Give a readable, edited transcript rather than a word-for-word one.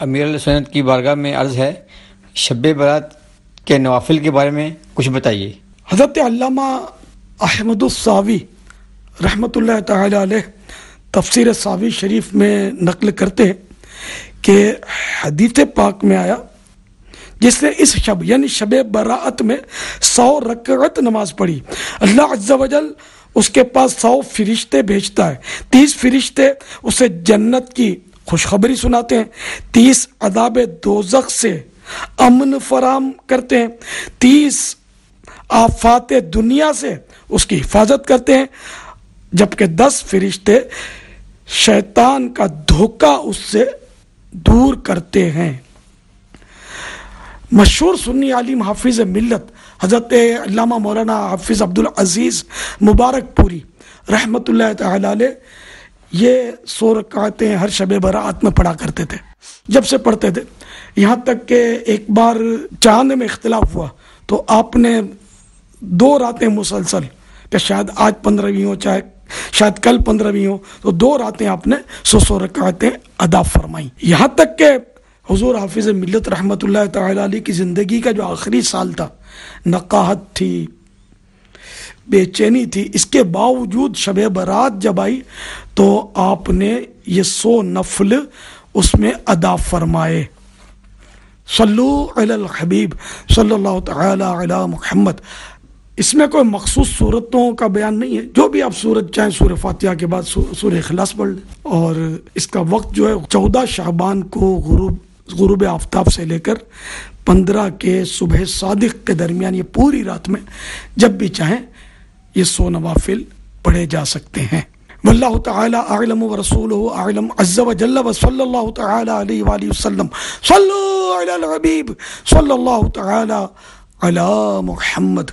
امیر السنت کی بارگاہ میں عرض ہے، شب برات کے نوافل کے بارے میں کچھ بتائیے۔ حضرت علامہ احمد الساوی رحمۃ اللہ تعالی علیہ تفسیر ساوی شریف میں نقل کرتے ہیں کہ حدیث پاک میں آیا، جس نے اس شب یعنی شب براءت میں 100 رکعت نماز پڑھی، اللہ عز و جل اس کے پاس 100 فرشتے بھیجتا ہے، 30 فرشتے اسے جنت کی خوشخبری سناتے ہیں، 30 عذاب دوزخ سے امن فراہم کرتے ہیں، 30 آفات دنیا سے اس کی حفاظت کرتے ہیں، جبکہ 10 فرشتے شیطان کا دھوکہ اس سے دور کرتے ہیں۔ مشہور سنی عالم حافظ ملت حضرت علامہ مولانا حافظ عبدالعزیز مبارک پوری رحمۃ اللہ تعالی علیہ یہ 100 رکعتیں ہر شب برات میں پڑھا کرتے تھے۔ جب سے پڑھتے تھے یہاں تک کہ ایک بار چاند میں اختلاف ہوا تو آپ نے 2 راتیں مسلسل، کہ شاید آج 15ویں ہو چاہے شاید کل 15ویں ہو، تو 2 راتیں آپ نے 100 رکعتیں ادا فرمائیں، یہاں تک کہ حضور حافظ ملت رحمۃ اللہ تعالی علیہ کی زندگی کا جو آخری سال تھا، نقاہت تھی، بے چینی تھی، اس کے باوجود شب برات جب آئی تو آپ نے یہ 100 نفل اس میں ادا فرمائے۔ صلو علی الحبیب صلی اللہ تعالی علی محمد۔ اس میں کوئی مخصوص صورتوں کا بیان نہیں ہے، جو بھی آپ صورت چاہیں سورہ فاتحہ کے بعد سورہ اخلاص پڑھ لیں، اور اس کا وقت جو ہے 14 شعبان کو غروب آفتاب سے لے کر 15 کے صبح صادق کے درمیان یہ پوری رات میں جب بھی چاہیں یہ 100 نوافل پڑھے جا سکتے ہیں۔ واللہ تعالی اعلم ورسولہ اعلم عز وجل وصلی اللہ تعالی علیہ وآلہ وسلم۔ صلو علی الحبیب صلی اللہ تعالی علی محمد۔